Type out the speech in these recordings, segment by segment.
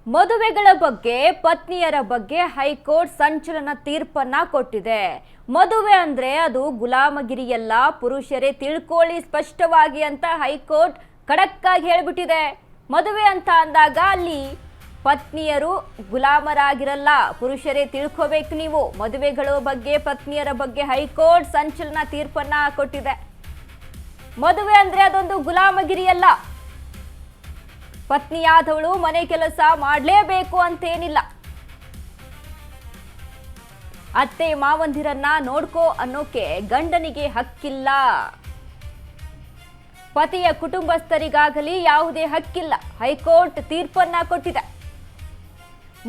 ಮದುವೆಗಳ ಬಗ್ಗೆ ಪತ್ನಿಯರ ಬಗ್ಗೆ ಹೈಕೋರ್ಟ್ ಸಂಚಲನ ತೀರ್ಪನ್ನ ಕೊಟ್ಟಿದೆ. ಮದುವೆ ಅಂದ್ರೆ ಅದು ಗುಲಾಮಗಿರಿಯಲ್ಲ, ಪುರುಷರೇ ತಿಳ್ಕೊಳ್ಳಿ ಸ್ಪಷ್ಟವಾಗಿ ಅಂತ ಹೈಕೋರ್ಟ್ ಖಡಕ್ ಆಗಿ ಹೇಳಿಬಿಟ್ಟಿದೆ. ಮದುವೆ ಅಂತ ಅಂದಾಗ ಅಲ್ಲಿ ಪತ್ನಿಯರು ಗುಲಾಮರಾಗಿರಲ್ಲ, ಪುರುಷರೇ ತಿಳ್ಕೋಬೇಕು. ನೀವು ಮದುವೆಗಳ ಬಗ್ಗೆ ಪತ್ನಿಯರ ಬಗ್ಗೆ ಹೈಕೋರ್ಟ್ ಸಂಚಲನ ತೀರ್ಪನ್ನ ಕೊಟ್ಟಿದೆ. ಮದುವೆ ಅಂದ್ರೆ ಅದೊಂದು ಗುಲಾಮಗಿರಿಯಲ್ಲ, ಪತ್ನಿಯಾದವಳು ಮನೆ ಕೆಲಸ ಮಾಡಲೇಬೇಕು ಅಂತೇನಿಲ್ಲ, ಅತ್ತೆ ಮಾವಂದಿರನ್ನ ನೋಡ್ಕೋ ಅನ್ನೋಕೆ ಗಂಡನಿಗೆ ಹಕ್ಕಿಲ್ಲ, ಪತಿಯ ಕುಟುಂಬಸ್ಥರಿಗಾಗಲಿ ಯಾವುದೇ ಹಕ್ಕಿಲ್ಲ. ಹೈಕೋರ್ಟ್ ತೀರ್ಪನ್ನ ಕೊಟ್ಟಿದೆ.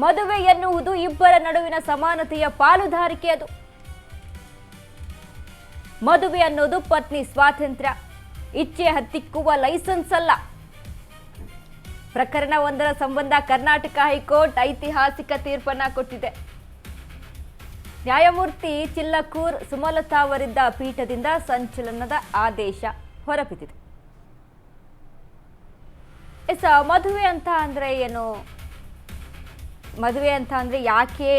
ಮದುವೆ ಎನ್ನುವುದು ಇಬ್ಬರ ನಡುವಿನ ಸಮಾನತೆಯ ಪಾಲುದಾರಿಕೆ. ಅದು ಮದುವೆ ಅನ್ನೋದು ಪತ್ನಿ ಸ್ವಾತಂತ್ರ್ಯ, ಇಚ್ಛೆ ಹತ್ತಿಕ್ಕುವ ಲೈಸೆನ್ಸ್ ಅಲ್ಲ. ಪ್ರಕರಣ ಒಂದರ ಸಂಬಂಧ ಕರ್ನಾಟಕ ಹೈಕೋರ್ಟ್ ಐತಿಹಾಸಿಕ ತೀರ್ಪನ್ನ ಕೊಟ್ಟಿದೆ. ನ್ಯಾಯಮೂರ್ತಿ ಚಿಲ್ಲಕೂರ್ ಸುಮಲತಾ ಅವರಿದ್ದ ಪೀಠದಿಂದ ಸಂಚಲನದ ಆದೇಶ ಹೊರಬಿದ್ದಿದೆ. ಮದುವೆ ಅಂತ ಅಂದ್ರೆ ಏನು, ಮದುವೆ ಅಂತ ಅಂದ್ರೆ ಯಾಕೆ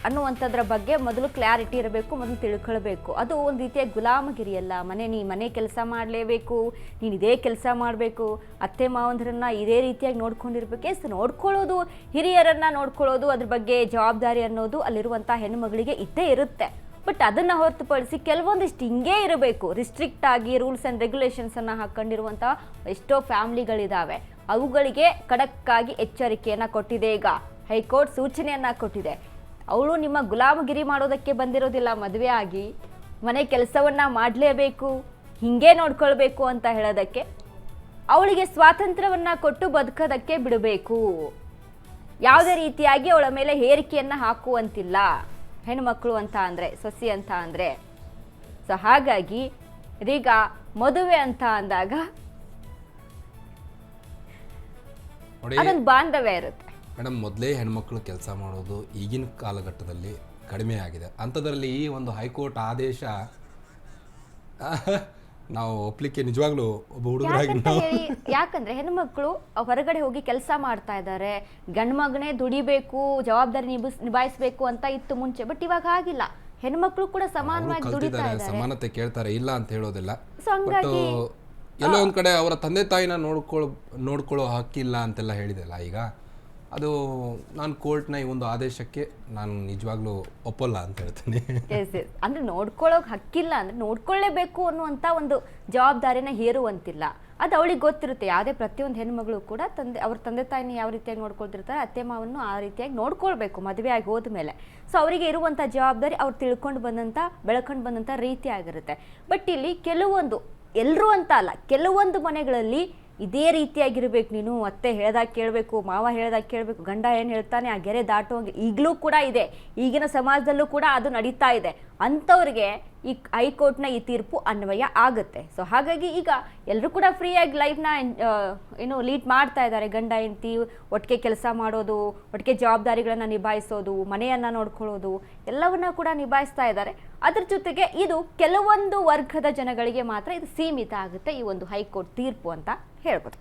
ಅನ್ನುವಂಥದ್ರ ಬಗ್ಗೆ ಮೊದಲು ಕ್ಲಾರಿಟಿ ಇರಬೇಕು, ಮೊದಲು ತಿಳ್ಕೊಳ್ಬೇಕು. ಅದು ಒಂದು ರೀತಿಯ ಗುಲಾಮಗಿರಿಯಲ್ಲ. ಮನೆ ಕೆಲಸ ಮಾಡಲೇಬೇಕು, ನೀನು ಇದೇ ಕೆಲಸ ಮಾಡಬೇಕು, ಅತ್ತೆ ಮಾವಂದ್ರನ್ನ ಇದೇ ರೀತಿಯಾಗಿ ನೋಡ್ಕೊಂಡಿರ್ಬೇಕು. ನೋಡ್ಕೊಳ್ಳೋದು, ಹಿರಿಯರನ್ನ ನೋಡ್ಕೊಳ್ಳೋದು, ಅದ್ರ ಬಗ್ಗೆ ಜವಾಬ್ದಾರಿ ಅನ್ನೋದು ಅಲ್ಲಿರುವಂಥ ಹೆಣ್ಣುಮಗಳಿಗೆ ಇದ್ದೇ ಇರುತ್ತೆ. ಬಟ್ ಅದನ್ನು ಹೊರತುಪಡಿಸಿ ಕೆಲವೊಂದಿಷ್ಟು ಹಿಂಗೇ ಇರಬೇಕು, ರಿಸ್ಟ್ರಿಕ್ಟ್ ಆಗಿ ರೂಲ್ಸ್ ಆ್ಯಂಡ್ ರೆಗ್ಯುಲೇಷನ್ಸನ್ನು ಹಾಕ್ಕೊಂಡಿರುವಂಥ ಎಷ್ಟೋ ಫ್ಯಾಮ್ಲಿಗಳಿದ್ದಾವೆ. ಅವುಗಳಿಗೆ ಖಡಕ್ಕಾಗಿ ಎಚ್ಚರಿಕೆಯನ್ನು ಕೊಟ್ಟಿದೆ. ಈಗ ಹೈಕೋರ್ಟ್ ಸೂಚನೆಯನ್ನು ಕೊಟ್ಟಿದೆ. ಅವಳು ನಿಮ್ಮ ಗುಲಾಮಗಿರಿ ಮಾಡೋದಕ್ಕೆ ಬಂದಿರೋದಿಲ್ಲ, ಮದುವೆ ಆಗಿ ಮನೆ ಕೆಲಸವನ್ನ ಮಾಡಲೇಬೇಕು, ಹಿಂಗೆ ನೋಡ್ಕೊಳ್ಬೇಕು ಅಂತ ಹೇಳೋದಕ್ಕೆ, ಅವಳಿಗೆ ಸ್ವಾತಂತ್ರ್ಯವನ್ನ ಕೊಟ್ಟು ಬದುಕೋದಕ್ಕೆ ಬಿಡಬೇಕು. ಯಾವುದೇ ರೀತಿಯಾಗಿ ಅವಳ ಮೇಲೆ ಹೇರಿಕೆಯನ್ನ ಹಾಕುವಂತಿಲ್ಲ ಹೆಣ್ಮಕ್ಳು ಅಂತ ಅಂದ್ರೆ, ಸೊಸಿ ಅಂತ ಅಂದ್ರೆ. ಸೊ ಹಾಗಾಗಿ ಇದೀಗ ಮದುವೆ ಅಂತ ಅಂದಾಗ ಅದೊಂದು ಬಾಂಧವ್ಯ ಇರುತ್ತೆ. ಮೇಡಮ್, ಮೊದಲೇ ಹೆಣ್ಮಕ್ಳು ಕೆಲಸ ಮಾಡೋದು ಈಗಿನ ಕಾಲಘಟ್ಟದಲ್ಲಿ ಕಡಿಮೆ ಆಗಿದೆ. ಅಂಥದ್ರಲ್ಲಿ ಈ ಒಂದು ಹೈಕೋರ್ಟ್ ಆದೇಶ ನಾವು ಒಪ್ಲಿಕ್ಕೆ ನಿಜವಾಗ್ಲೂ ಒಬ್ಬ ಹುಡುಗರಾಗಿ ಯಾಕಂದ್ರೆ ಹೆಣ್ಮಕ್ಳು ಹೊರಗಡೆ ಹೋಗಿ ಕೆಲಸ ಮಾಡ್ತಾ ಇದ್ದಾರೆ, ಗಂಡು ಮಗನೇ ದುಡಿಬೇಕು, ಜವಾಬ್ದಾರಿ ನಿಭಾಯಿಸಬೇಕು ಅಂತ ಇತ್ತು ಮುಂಚೆ. ಬಟ್ ಇವಾಗ ಆಗಿಲ್ಲ, ಹೆಣ್ಮಕ್ಳು ಕೂಡ ಸಮಾನವಾಗಿ ದುಡಿತಾ ಇದ್ದಾರೆ, ಸಮಾನತೆ ಕೇಳ್ತಾರೆ, ಇಲ್ಲ ಅಂತ ಹೇಳೋದಿಲ್ಲ. ಸೊ ಹಂಗಾಗಿ ಎಲ್ಲೋ ಒಂದ್ ಕಡೆ ಅವರ ತಂದೆ ತಾಯಿನ ನೋಡ್ಕೊಳ್ಳೋ ಹಕ್ಕಿಲ್ಲ ಅಂತೆಲ್ಲ ಹೇಳಿದೆಲ್ಲ. ಈಗ ಅದು ನಾನು ಕೋರ್ಟ್ನ ಈ ಒಂದು ಆದೇಶಕ್ಕೆ ನಾನು ನಿಜವಾಗ್ಲೂ ಒಪ್ಪಲ್ಲ ಅಂತ ಹೇಳ್ತೀನಿ. ಅಂದ್ರೆ ನೋಡ್ಕೊಳ್ಳೋಕೆ ಹಕ್ಕಿಲ್ಲ ಅಂದ್ರೆ ನೋಡ್ಕೊಳ್ಳೇಬೇಕು ಅನ್ನುವಂಥ ಒಂದು ಜವಾಬ್ದಾರಿನ ಹೇರುವಂತಿಲ್ಲ. ಅದು ಅವಳಿಗೆ ಗೊತ್ತಿರುತ್ತೆ. ಯಾವುದೇ ಪ್ರತಿಯೊಂದು ಹೆಣ್ಮಗಳು ಕೂಡ ಅವ್ರ ತಂದೆ ತಾಯಿನ ಯಾವ ರೀತಿಯಾಗಿ ನೋಡ್ಕೊಳ್ತಿರ್ತಾರೆ, ಅತ್ತೆ ಮಾವನ್ನು ಆ ರೀತಿಯಾಗಿ ನೋಡ್ಕೊಳ್ಬೇಕು ಮದುವೆ ಆಗಿ ಹೋದ್ಮೇಲೆ. ಸೊ ಅವರಿಗೆ ಇರುವಂಥ ಜವಾಬ್ದಾರಿ ಅವ್ರು ತಿಳ್ಕೊಂಡು ಬಂದಂಥ, ಬೆಳ್ಕೊಂಡು ಬಂದಂಥ ರೀತಿ ಆಗಿರುತ್ತೆ. ಬಟ್ ಇಲ್ಲಿ ಕೆಲವೊಂದು, ಎಲ್ಲರೂ ಅಂತ ಅಲ್ಲ, ಕೆಲವೊಂದು ಮನೆಗಳಲ್ಲಿ ಇದೇ ರೀತಿಯಾಗಿರ್ಬೇಕು, ನೀನು ಅತ್ತೆ ಹೇಳ್ದಾಗ ಕೇಳಬೇಕು, ಮಾವ ಹೇಳ್ದಾಗ ಕೇಳಬೇಕು, ಗಂಡ ಏನು ಹೇಳ್ತಾನೆ ಆ ಗೆರೆ ದಾಟುವಂಗೆ ಈಗಲೂ ಕೂಡ ಇದೆ. ಈಗಿನ ಸಮಾಜದಲ್ಲೂ ಕೂಡ ಅದು ನಡೀತಾ ಇದೆ. ಅಂಥವ್ರಿಗೆ ಈ ಹೈಕೋರ್ಟ್ನ ಈ ತೀರ್ಪು ಅನ್ವಯ ಆಗುತ್ತೆ. ಸೊ ಹಾಗಾಗಿ ಈಗ ಎಲ್ಲರೂ ಕೂಡ ಫ್ರೀಯಾಗಿ ಲೈಫ್ನ ಲೀಡ್ ಮಾಡ್ತಾ ಇದ್ದಾರೆ. ಗಂಡ ಹೆಂಡತಿ ಒಟ್ಟಿಗೆ ಕೆಲಸ ಮಾಡೋದು, ಒಟ್ಟಿಗೆ ಜವಾಬ್ದಾರಿಗಳನ್ನು ನಿಭಾಯಿಸೋದು, ಮನೆಯನ್ನು ನೋಡ್ಕೊಳ್ಳೋದು, ಎಲ್ಲವನ್ನ ಕೂಡ ನಿಭಾಯಿಸ್ತಾ ಇದ್ದಾರೆ. ಅದ್ರ ಜೊತೆಗೆ ಇದು ಕೆಲವೊಂದು ವರ್ಗದ ಜನಗಳಿಗೆ ಮಾತ್ರ ಇದು ಸೀಮಿತ ಆಗುತ್ತೆ, ಈ ಒಂದು ಹೈಕೋರ್ಟ್ ತೀರ್ಪು ಅಂತ ಹೇಳ್ಬೋದು.